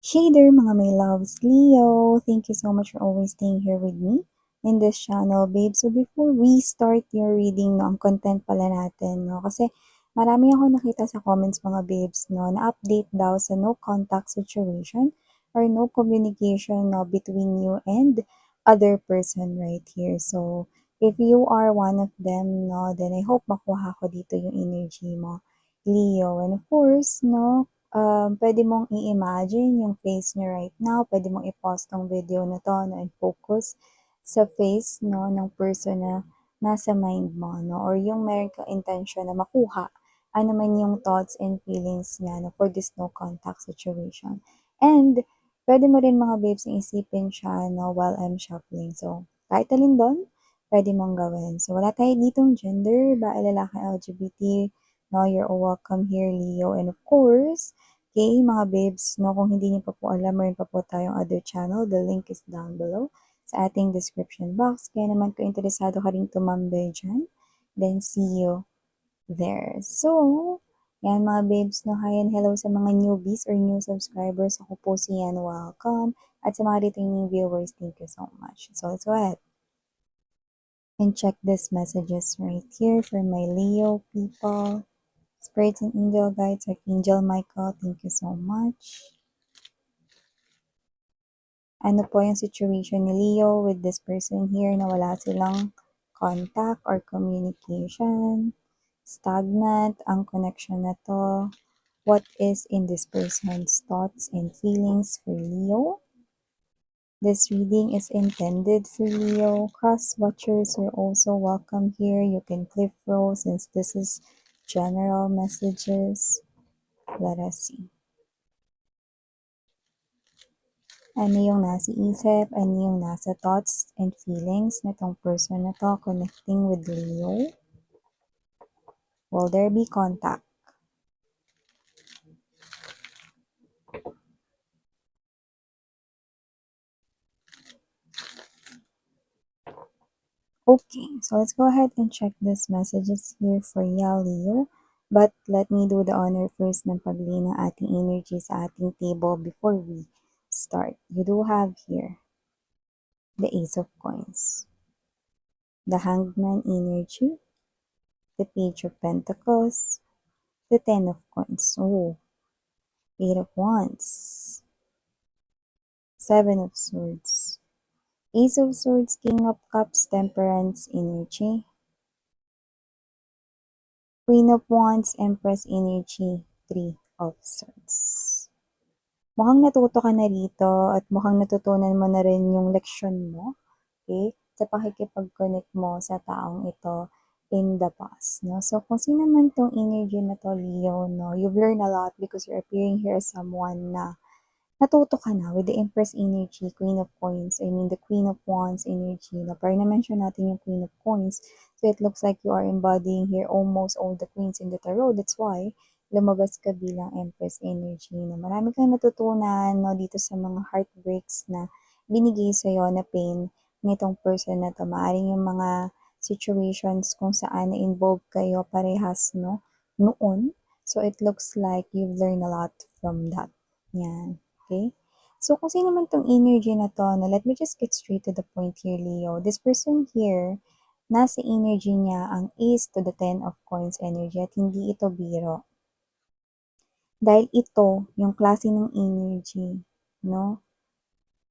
Hey there mga my loves, Leo! Thank you so much for always staying here with me in this channel, babe. So before we start your reading, no, ang content pala natin, no, kasi marami ako nakita sa comments mga babes, no, na update daw sa no contact situation or no communication, no, between you and other person right here. So if you are one of them, no, then I hope makuha ko dito yung energy mo, Leo. And of course, no, pwede mong i-imagine yung face niyo right now. Pwede mong i-pause tong video na to, no, and focus sa face, no, ng person na nasa mind mo, no, or yung meron kang intention na makuha ano man yung thoughts and feelings niya, no, for this no contact situation. And pwede mo rin mga babes isipin siya, no, while I'm shuffling. So, kahit alin doon, pwede mong gawin. So, wala tayo ditong gender, bae, lalaki, LGBT, no, you're all welcome here, Leo. And of course, okay, mga babes, no, kung hindi niyo pa po alam, meron pa po tayong other channel. The link is down below sa ating description box. Kaya naman kung interesado ka rin tumambay dyan, then see you there. So, yan mga babes, no, hi and hello sa mga newbies or new subscribers. Ako po si Yan, welcome. At sa mga returning viewers, thank you so much. So, let's go ahead and check these messages right here for my Leo people. Spirits and angel guides, Archangel Michael, thank you so much. Ano po yung situation ni Leo with this person here na wala silang contact or communication? Stagnant ang connection na to. What is in this person's thoughts and feelings for Leo? This reading is intended for Leo. Cross watchers are also welcome here. You can click roll since this is general messages. Let us see. Ano yung nasa isip, ano yung nasa thoughts and feelings nitong person na to connecting with Leo? Will there be contact? Okay, so let's go ahead and check these messages here for ya, Leo. But let me do the honor first ng pag-lay ng ating energy sa ating table before we start. You do have here the Ace of Coins, the Hangman energy, the Page of Pentacles, the Ten of Coins, oh, Eight of Wands, Seven of Swords, Ace of Swords, King of Cups, Temperance energy, Queen of Wands, Empress energy, Three of Swords. Mukhang natuto ka na rito at mukhang natutunan mo na rin yung leksyon mo, okay, sa pakikipag-connect mo sa taong ito in the past, no? So, kung sino man tong energy na to, Leo, no, you've learned a lot because you're appearing here as someone na natuto ka na with the Empress energy, Queen of Coins, the Queen of Wands energy, na parang na-mention natin yung Queen of Coins. So, it looks like you are embodying here almost all the queens in the tarot. That's why, lumabas ka bilang Empress energy, na marami kang natutunan, no, dito sa mga heartbreaks na binigay sa'yo na pain nitong person na to. Maaring yung mga situations kung saan na-involve kayo parehas, no, noon. So, it looks like you've learned a lot from that. Yan. Okay? So, kung sino man tong energy na to, no, let me just get straight to the point here, Leo. This person here, nasa energy niya ang Ace to the Ten of Coins energy at hindi ito biro. Dahil ito, yung klase ng energy, no,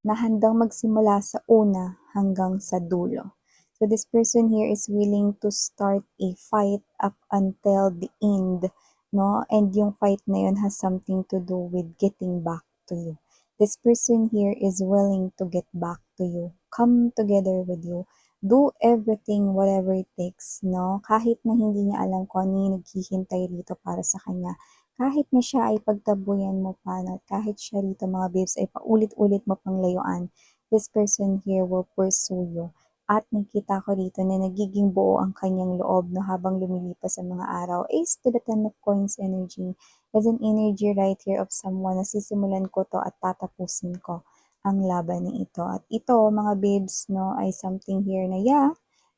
na handang magsimula sa una hanggang sa dulo. So, this person here is willing to start a fight up until the end, no? And yung fight na yun has something to do with getting back to you. This person here is willing to get back to you, come together with you, do everything, whatever it takes, no? Kahit na hindi niya alam kung ano yung naghihintay rito para sa kanya. Kahit na siya ay pagtabuyan mo pa, no? Kahit siya rito mga babes ay paulit-ulit mo pang layuan, this person here will pursue you. At nakita ko dito na nagiging buo ang kanyang loob no, habang lumilipas ang mga araw. Ace to the Ten of Coins energy is an energy right here of someone na sisimulan ko to at tatapusin ko ang laban na ito. At ito, mga babes, no, ay something here na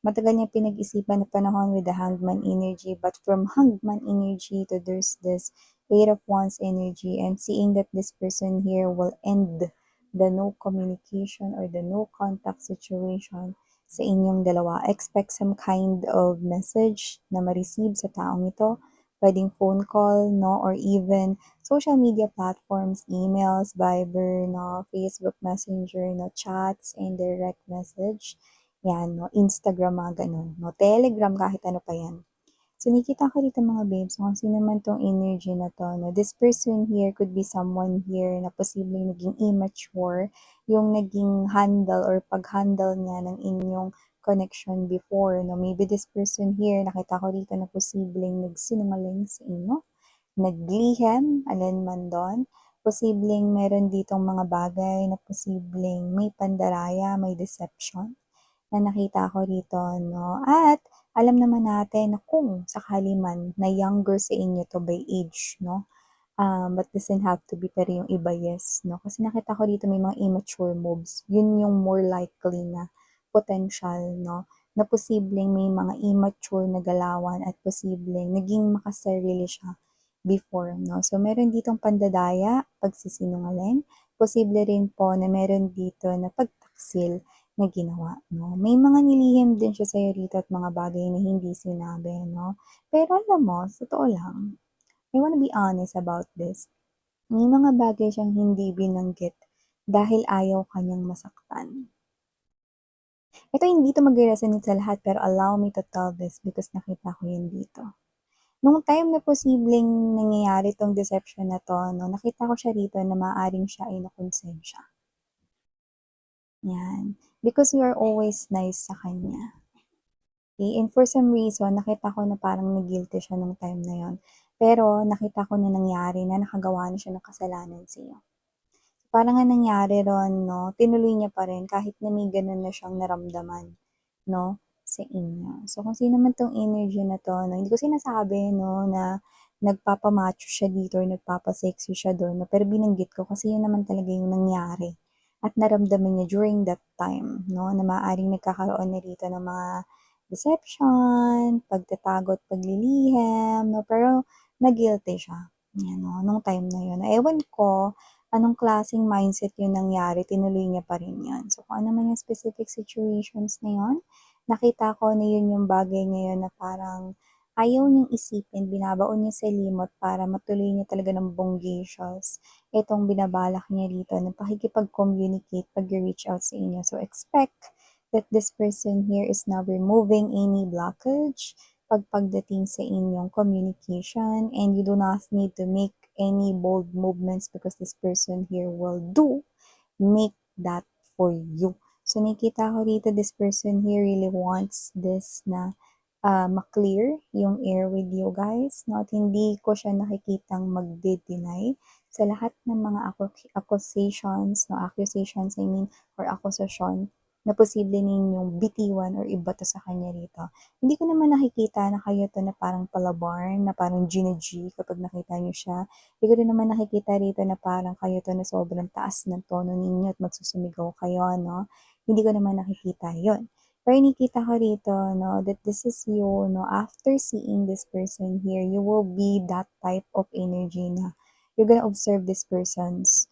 matagal niya pinag-isipan na panahon with the Hangman energy. But from Hangman energy to there's this Eight of Wands energy. I'm seeing that this person here will end the no communication or the no contact situation sa inyong dalawa. Expect some kind of message na ma-receive sa taong ito. Pwedeng phone call, no? Or even social media platforms, emails, Viber, no? Facebook Messenger, no? Chats, and direct message. Yan, no? Instagram, mga ganun, no? Telegram, kahit ano pa yan. So, nakikita ko dito mga babes, kung sino man tong energy na to, no? This person here could be someone here na posibleng naging immature, yung naging handle or pag-handle niya ng inyong connection before, no? Maybe this person here, nakita ko dito na posibleng nagsinungaling sa inyo, naglihim, alin man doon. Posibleng meron ditong mga bagay na posibleng may pandaraya, may deception na nakita ko rito, no? At alam naman natin na kung sakali man na younger sa inyo to by age, no? But doesn't have to be, pero yung iba yes, no? Kasi nakita ko dito may mga immature moves. Yun yung more likely na potential, no? Na posibleng may mga immature na galawan at posibleng naging makasarili siya before, no? So, meron ditong pandadaya, pagsisinungaling. Posible rin po na meron dito na pagtaksil na ginawa, no? May mga nilihim din siya sa'yo rito at mga bagay na hindi sinabi, no? Pero alam mo, sa totoo lang, I wanna be honest about this. May mga bagay siyang hindi binanggit dahil ayaw kanyang masaktan. Ito hindi to mag-resonate sa lahat pero allow me to tell this because nakita ko yun dito. Nung time na posibleng nangyayari tong deception na to, no, nakita ko siya rito na maaaring siya ay nakonsensya. Yan. Because you are always nice sa kanya. Okay? And for some reason, nakita ko na parang nag-guilty siya nung time na yon. Pero nakita ko na nangyari na nakagawa na siya ng kasalanan sa iyo. Parang nga nangyari ron, no, tinuloy niya pa rin kahit na may ganun na siyang naramdaman, no, sa inyo. So, kung sino man tong energy na to, no, hindi ko sinasabi, no, na nagpapamacho siya dito or nagpapasexy siya doon, no, pero binanggit ko kasi yun naman talaga yung nangyari at naramdaman niya during that time, no, na maaaring nagkakaroon na dito ng mga deception, pagtatago at paglilihim, no, pero na-guilty siya, yan, no, nung time na yun. Ewan ko, anong klaseng mindset yung nangyari, tinuloy niya pa rin yun. So, kung ano man yung specific situations na yun, nakita ko na yun yung bagay ngayon na parang ayaw niyang isipin, binabaon niya sa limot para matuloy niya talaga ng bonggacious itong binabalak niya dito na pakikipag-communicate pag-reach out sa inyo. So, expect that this person here is now removing any blockage pagdating sa inyong communication and you do not need to make any bold movements because this person here will make that for you. So, nakita ko dito, this person here really wants this na ma-clear yung air with you guys. No? At hindi ko siya nakikitang magde-deny sa lahat ng mga accusations, no? Accusations, I mean, or akusasyon na posible ninyong bitiwan or ibato sa kanya rito. Hindi ko naman nakikita na kayo to na parang palabarn, na parang G kapag nakita niyo siya. Hindi ko rin naman nakikita rito na parang kayo to na sobrang taas ng tono ninyo at magsusumigaw kayo, no? Hindi ko naman nakikita yon. Pero nakita ko rito, no, that this is you, no, after seeing this person here, you will be that type of energy na you're gonna observe this person's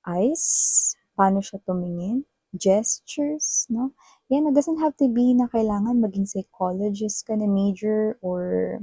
eyes, paano siya tumingin, gestures, no? Yan, it doesn't have to be na kailangan maging psychologist ka na major or,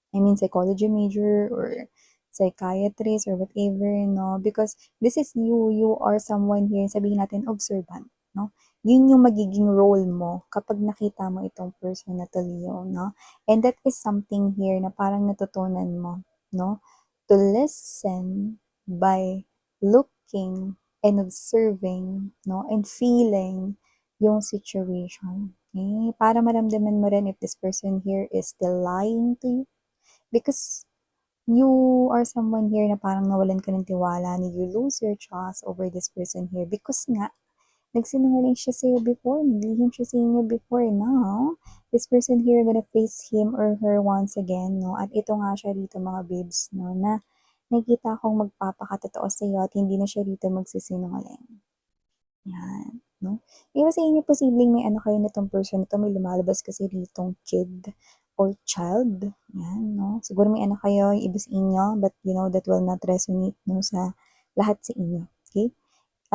I mean, psychology major or psychiatrist or whatever, no? Because this is you. You are someone here, sabihin natin, observant, no? Yun yung magiging role mo kapag nakita mo itong person na to, Leo, no? And that is something here na parang natutunan mo, no? To listen by looking and observing, no? And feeling yung situation. Okay? Para maramdaman mo rin if this person here is still lying to you. Because you are someone here na parang nawalan ka ng tiwala, na you lose your trust over this person here because nga, nagsinungaling siya sa'yo before, naglihim siya sa inyo before. Now, this person here gonna face him or her once again, no? At ito nga siya rito mga babes, no? Na nakikita kong magpapakatotoo sa'yo at hindi na siya rito magsisinungaling. Yan, no? Iba sa inyo, posibleng may ano kayo nitong person na to, may lumalabas kasi ritong kid or child. Yan, no? Siguro may anak kayo, yung iba sa inyo, but that will not resonate, no, sa lahat sa inyo. Okay?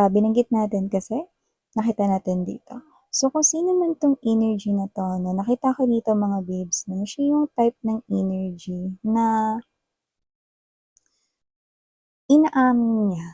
Binanggit natin kasi, nakita natin dito. So, kung sino man tong energy na to, no, nakita ko dito mga babes, no, siya yung type ng energy na inaamin niya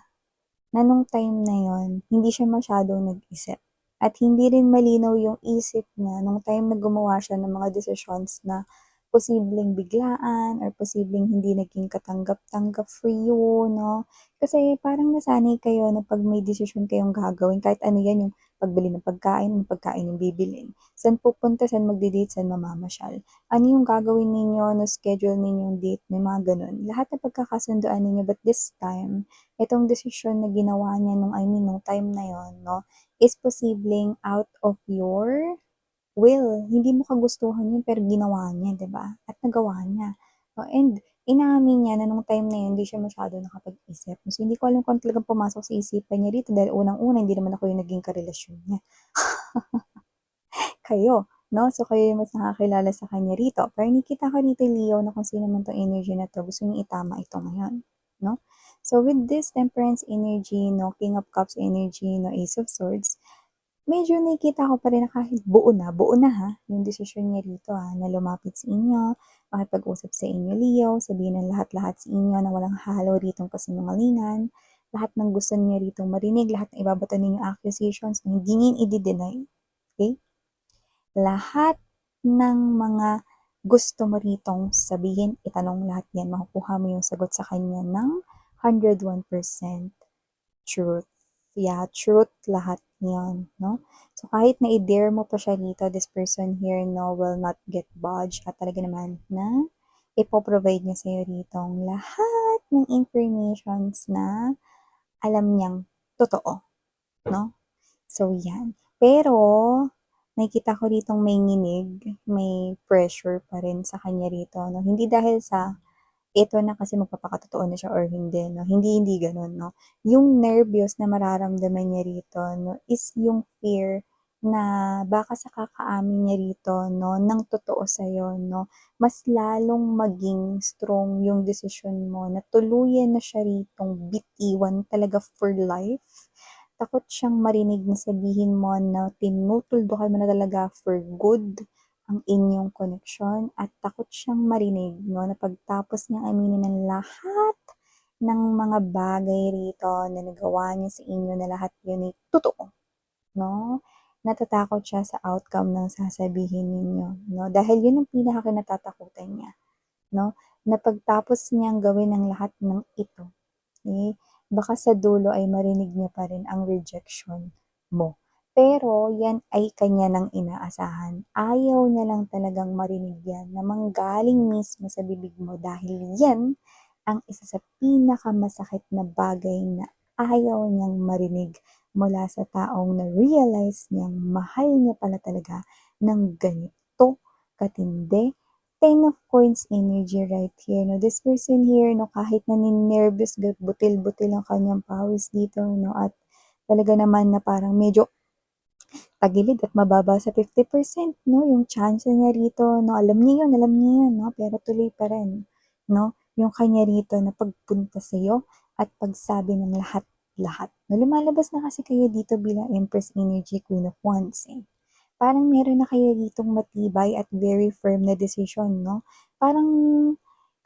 na nung time na yon hindi siya masyadong nag-isip. At hindi rin malinaw yung isip niya nung time na gumawa siya ng mga decisions na posibleng biglaan or posibleng hindi naging katanggap-tanggap for you, no? Kasi parang nasanay kayo na pag may decision kayong gagawin, kahit ano yan, yung pagbili ng pagkain yung bibilin. Saan pupunta, saan magdi-date, saan mamamasyal. Ano yung gagawin ninyo, no schedule ninyong date, may mga ganun. Lahat na pagkakasunduan ninyo, but this time, itong desisyon na ginawa niya nung time na yon, no, is posibleng out of your will. Hindi mo kagustuhan yun, pero ginawa niya, di ba? At nagawa niya. And inamin niya na nung time na yun, hindi siya masyado nakapag-isip. So, hindi ko alam kung talagang pumasok sa isipan niya dito dahil unang-una, hindi naman ako yung naging karelasyon niya. Kayo, no? So, kayo yung mas nakakilala sa kanya rito. Pero nakita ko dito, Leo, na kung sino man tong energy na to, gusto niya itama ito ngayon, no? So, with this Temperance energy, no, King of Cups energy, no, Ace of Swords, medyo nakikita ko pa rin na kahit buo na ha, yung desisyon niya rito ha, na lumapit sa inyo, makipag-usap sa inyo, Leo, sabihin ng lahat-lahat sa inyo na walang halo ritong kasinungalingan, lahat ng gusto niya ritong marinig, lahat ng ibabato ninyo accusations, hindi niya i-deny, okay? Lahat ng mga gusto mo ritong sabihin, itanong lahat yan, makukuha mo yung sagot sa kanya ng 101% truth. Yeah, truth lahat yan, no? So, kahit na i-dare mo pa siya dito, this person here, no, will not get budged at talaga naman na ipoprovide niya sa'yo ritong lahat ng informations na alam niyang totoo, no? So, yan. Pero, nakikita ko ditong may nginig, may pressure pa rin sa kanya rito, no? Hindi dahil sa ito na kasi magpapakatotoo na siya or hindi, no? Hindi ganun, no? Yung nervyos na mararamdaman niya rito, no, is yung fear na baka sa kakaamin niya rito, no, ng totoo sa'yo, no, mas lalong maging strong yung desisyon mo na tuluyan na siya ritong bitiwan talaga for life. Takot siyang marinig na sabihin mo na tinutuldukan mo na talaga for good ang inyong koneksyon at takot siyang marinig, no, na pagtapos niyang aminin ng lahat ng mga bagay rito na nagawa niya sa inyo na lahat yun ay totoo, no? Natatakot siya sa outcome ng sasabihin ninyo, no? Dahil yun ang pinakakinatatakutan niya, no? Na pagtapos niyang gawin ang lahat ng ito, eh, baka sa dulo ay marinig niya pa rin ang rejection mo. Pero yan ay kanya nang inaasahan. Ayaw niya lang talagang marinig yan na manggaling mismo sa bibig mo dahil yan ang isa sa pinakamasakit na bagay na ayaw niyang marinig mula sa taong na-realize niyang mahal niya pala talaga ng ganito katindi. Ten of Coins energy right here. No, this person here, no, kahit naninervous, butil-butil ang kanyang pawis dito, no, at talaga naman na parang medyo tagilid at mababa sa 50%, no, yung chance niya rito, no, alam niya yun, no, pero tuloy pa rin, no, yung kanya rito na pagpunta sa'yo at pagsabi ng lahat-lahat. No, lumalabas na kasi kayo dito bilang Empress Energy, Queen of Wands, eh. Parang meron na kayo ditong matibay at very firm na decision, no? Parang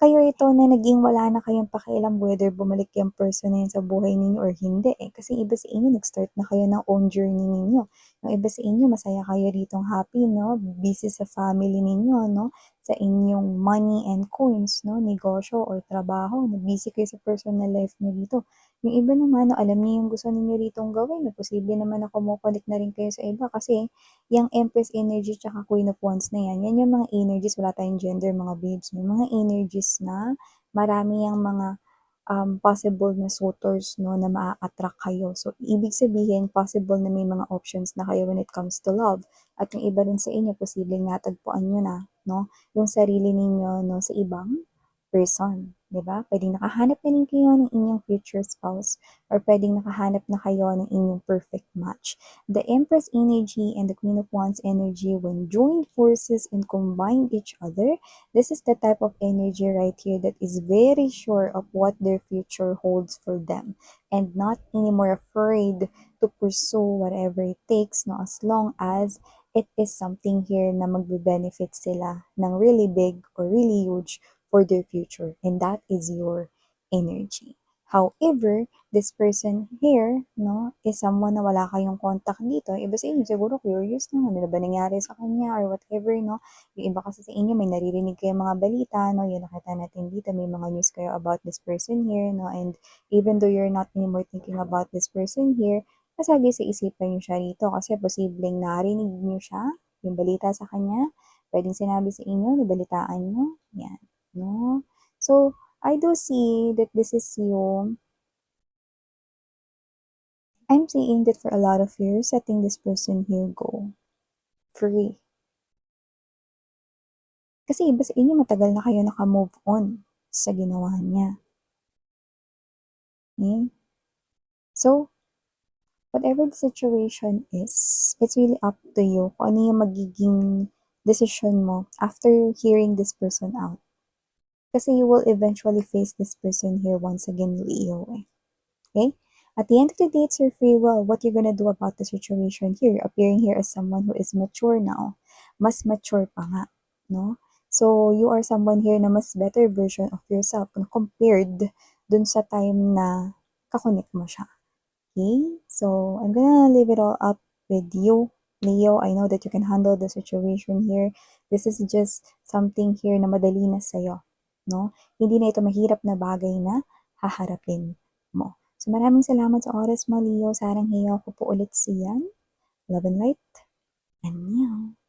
kayo ito na naging wala na kayong pakialam whether bumalik yung person na yun sa buhay ninyo or hindi eh. Kasi iba sa inyo, nag-start na kayo ng own journey ninyo. Yung iba sa inyo, masaya kayo ditong happy, no? Busy sa family ninyo, no? Sa inyong money and coins, no? Negosyo or trabaho, no? Busy kayo sa personal life niyo dito. Yung iba naman, no, alam niyo yung gusto ninyo ditong gawin, no? Posible naman na kumukonect na rin kayo sa iba kasi yung Empress energy tsaka Queen of Wands na yan yung mga energies, wala tayong gender mga babes, yung mga energies na marami yung mga possible na suitors, no, na maa-attract kayo. So, ibig sabihin, possible na may mga options na kayo when it comes to love. At yung iba rin sa inyo, posibleng natagpuan nyo na, no, yung sarili ninyo, no, sa ibang person. 'di ba? Puwedeng nakahanap na rin kayo ng inyong future spouse or puwedeng nakahanap na kayo ng inyong perfect match. The Empress energy and the Queen of Wands energy, when joined forces and combine each other, this is the type of energy right here that is very sure of what their future holds for them and not anymore afraid to pursue whatever it takes, no, as long as it is something here na magbe-benefit sila ng really big or really huge for their future, and that is your energy. However, this person here, no, is someone na wala kayong contact dito. Iba sa inyo, siguro curious na, ano na ba nangyari sa kanya or whatever, no? Yung iba kasi sa inyo, may naririnig kayo mga balita, no? Yung nakita natin dito, may mga news kayo about this person here, no? And even though you're not anymore thinking about this person here, masagi sa isipan niyo siya rito kasi posibleng narinig niyo siya, yung balita sa kanya, pwedeng sinabi sa inyo, nabalitaan niyo, yan, no? So, I do see that this is you. I'm seeing that for a lot of years, letting this person here go free. Kasi iba sa inyo, matagal na kayo naka-move on sa ginawa niya. Okay? So, whatever the situation is, it's really up to you kung ano yung magiging decision mo after hearing this person out. Kasi you will eventually face this person here once again, Leo. Okay? At the end of the day, it's your free will. What you're gonna do about the situation here, appearing here as someone who is mature now. Mas mature pa nga, no? So, you are someone here na mas better version of yourself compared dun sa time na kakunik mo siya. Okay? So, I'm gonna leave it all up with you, Leo. I know that you can handle the situation here. This is just something here na madali na sa'yo, no? Hindi na ito mahirap na bagay na haharapin mo. So, maraming salamat sa oras mo, Leo. Sarang hiyaw ko po ulit siyan. Love and light. Annyeong.